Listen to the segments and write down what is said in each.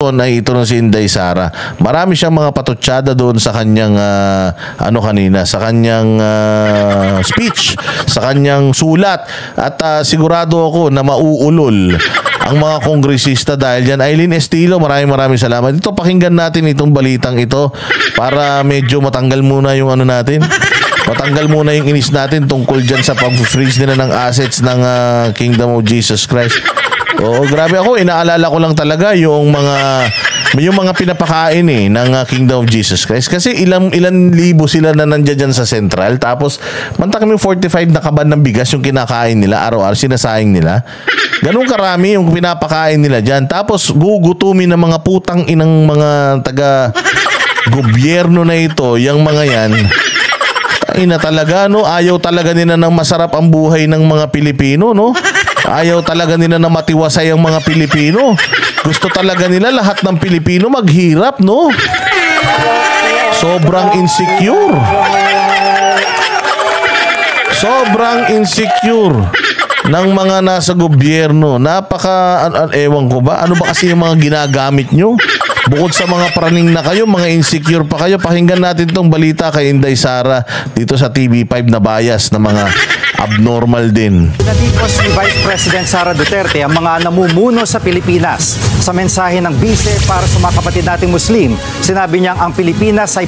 Quezon ay ito ng si Inday Sara. Marami siyang mga patutsada doon sa kanyang sa kanyang speech, sa kanyang sulat, at sigurado ako na mauulol ang mga kongresista dahil yan. Eileen Estilo, maraming salamat. Ito, pakinggan natin itong balitang ito para medyo matanggal muna yung natin. Matanggal muna yung inis natin tungkol dyan sa pag-freeze nila ng assets ng Kingdom of Jesus Christ. Oo, grabe ako. Inaalala ko lang talaga yung mga pinapakain ng Kingdom of Jesus Christ. Kasi ilan libo sila na nandiyan dyan sa Central. Tapos, manta kami 45 na kaban ng bigas yung kinakain nila. Araw-araw, sinasayang nila. Ganun karami yung pinapakain nila dyan. Tapos, gugutumin ng mga putang inang mga taga-gobyerno na ito, yung mga yan. Ina talaga, no? Ayaw talaga nila ng masarap ang buhay ng mga Pilipino, no? Ayaw talaga nila na matiwasay ang mga Pilipino. Gusto talaga nila lahat ng Pilipino maghirap, no? Sobrang insecure. Sobrang insecure ng mga nasa gobyerno. Ewan ko ba? Ano ba kasi yung mga ginagamit nyo? Bukod sa mga praning na kayo, mga insecure pa kayo. Pakinggan natin tong balita kay Inday Sara dito sa TV5 na bias na mga abnormal din. Pinatikos ni Vice President Sara Duterte ang mga namumuno sa Pilipinas. Sa mensahe ng bise para sa mga kapatid nating Muslim, sinabi niyang ang Pilipinas ay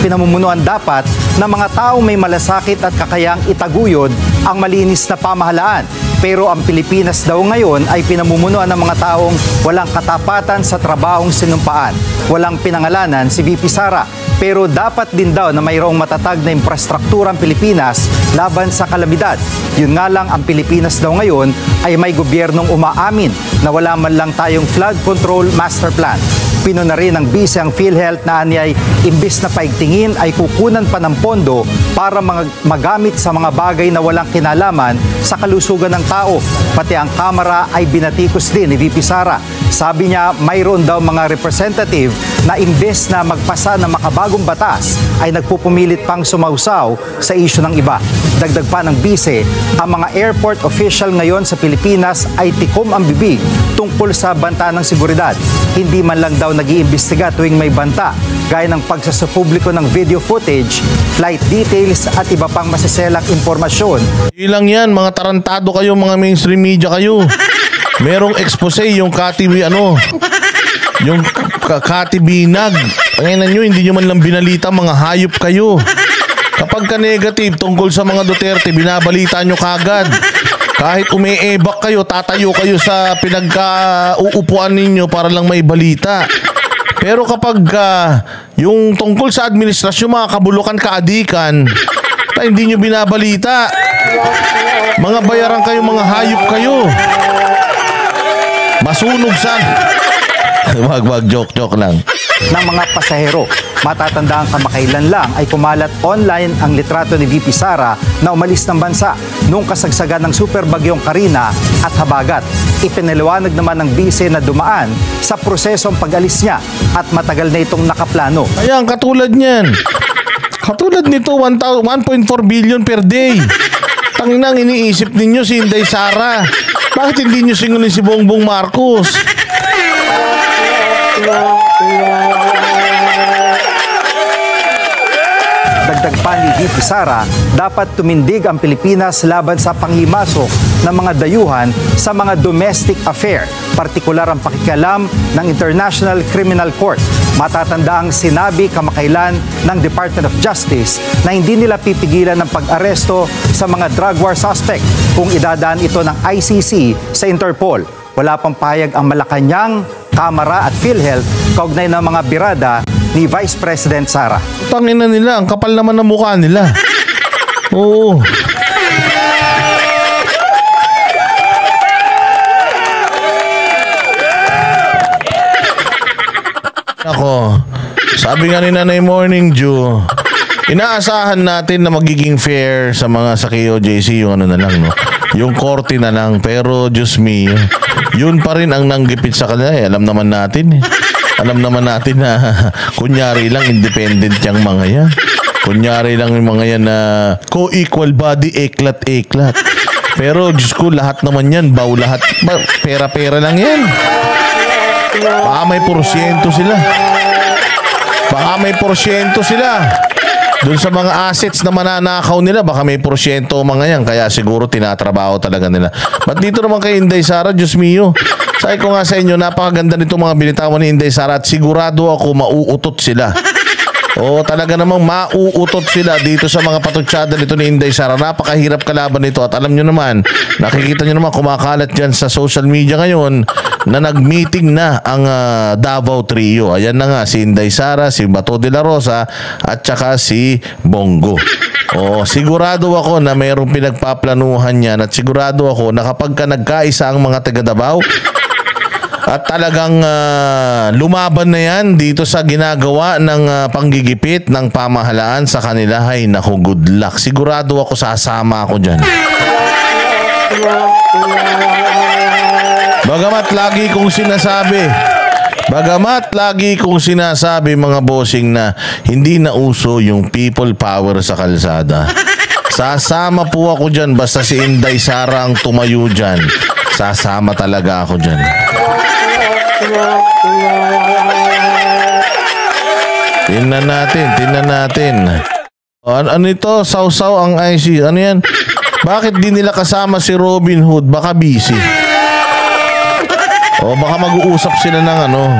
pinamumunuan dapat ng mga taong may malasakit at kakayang itaguyod ang malinis na pamahalaan. Pero ang Pilipinas daw ngayon ay pinamumunuan ng mga taong walang katapatan sa trabahong sinumpaan. Walang pinangalanan si VP Sara. Pero dapat din daw na mayroong matatag na infrastruktura ang Pilipinas laban sa kalamidad. Yun nga lang, ang Pilipinas daw ngayon ay may gobyernong umaamin na wala man lang tayong flood control master plan. Pinuna rin ng bise ang PhilHealth na anyay imbis na paigtingin ay kukunan pa ng pondo para magamit sa mga bagay na walang kinalaman sa kalusugan ng tao. Pati ang Kamara ay binatikos din ni VP Sara. Sabi niya mayroon daw mga representative na imbes na magpasa ng makabagong batas ay nagpupumilit pang sumausaw sa isyu ng iba. Dagdag pa ng bise, ang mga airport official ngayon sa Pilipinas ay tikom ang bibig tungkol sa banta ng seguridad. Hindi man lang daw nag-iimbestiga tuwing may banta, gaya ng pagsasapubliko ng video footage, flight details at iba pang masiselang impormasyon. Ilang yan, mga tarantado kayo, mga mainstream media kayo. Merong expose yung yung Kati Binag. Panginan nyo, hindi nyo man lang binalita, mga hayop kayo. Kapag ka negative tungkol sa mga Duterte, binabalita nyo kagad. Kahit umeebak kayo, tatayo kayo sa pinagka-uupuan ninyo para lang may balita. Pero kapag yung tungkol sa administrasyon, mga kabulukan, kaadikan, hindi nyo binabalita. Mga bayaran kayo, mga hayop kayo. Masunog sa... Wag, joke lang. Ng mga pasahero. Matatandaan kamakailan lang ay kumalat online ang litrato ni VP Sara na umalis ng bansa noong kasagsagan ng super bagyong Karina at Habagat. Ipinaliwanag naman ng bise na dumaan sa prosesong pag-alis niya at matagal na itong nakaplano. Ayan, katulad niyan. Katulad nito, 1.4 billion per day. Tanginang iniisip ninyo si Inday Sara. Bakit hindi nyo singulin si Bongbong Marcos? Dagdag pa ni VP Sara, dapat tumindig ang Pilipinas laban sa panghimasok ng mga dayuhan sa mga domestic affair, partikular ang pakikialam ng International Criminal Court. Matatanda ang sinabi kamakailan ng Department of Justice na hindi nila pipigilan ng pag-aresto sa mga drug war suspect kung idadaan ito ng ICC sa Interpol. Wala pang pahayag ang Malacanang, Kamara at PhilHealth kaugnay ng mga birada ni Vice President Sara. Tangina nila, ang kapal naman ng mukha nila. Oo. Ako, sabi nga ni Nanay Morning Dew, inaasahan natin na magiging fair sa mga sa KOJC yung na lang, no? Yung korte na lang, pero Diyos me, yun pa rin ang nanggipit sa kanila. Alam naman natin. Alam naman natin na kunyari lang independent yung mga yan. Kunyari lang yung mga yan na co-equal body, eklat-eklat. Pero Diyos ko, lahat naman yan, lahat. Pera-pera lang yan. Baka may porsyento sila. Baka may porsyento sila. Doon sa mga assets na mananakaw nila, baka may porsyento mga yan. Kaya siguro tinatrabaho talaga nila. Ba't dito naman kay Inday Sara, Diyos mio? Sabi ko nga sa inyo, napakaganda nito mga binitawan ni Inday Sara at sigurado ako mauutot sila. Oo, talaga namang mauutot sila dito sa mga patutsyada nito ni Inday Sara. Napakahirap kalaban nito at alam nyo naman, nakikita nyo naman kumakalat dyan sa social media ngayon na nag-meeting na ang Davao Trio. Ayan na nga, si Inday Sara, si Bato de la Rosa at saka si Bongo. Oh, sigurado ako na mayroong pinagpaplanuhan yan at sigurado ako na kapag ka nagkaisa ang mga taga Davao at talagang lumaban na yan dito sa ginagawa ng panggigipit ng pamahalaan sa kanila, ay naku, good luck. Sigurado ako sasama ako dyan. Bagamat lagi kong sinasabi mga bossing na hindi na uso yung people power sa kalsada. Sasama po ako dyan basta si Inday Sara ang tumayo dyan. Sasama talaga ako dyan. Tingnan natin. Ano ito? Sausaw ang IC. Ano yan? Bakit di nila kasama si Robin Hood? Baka busy. O baka mag-uusap sila ng ano.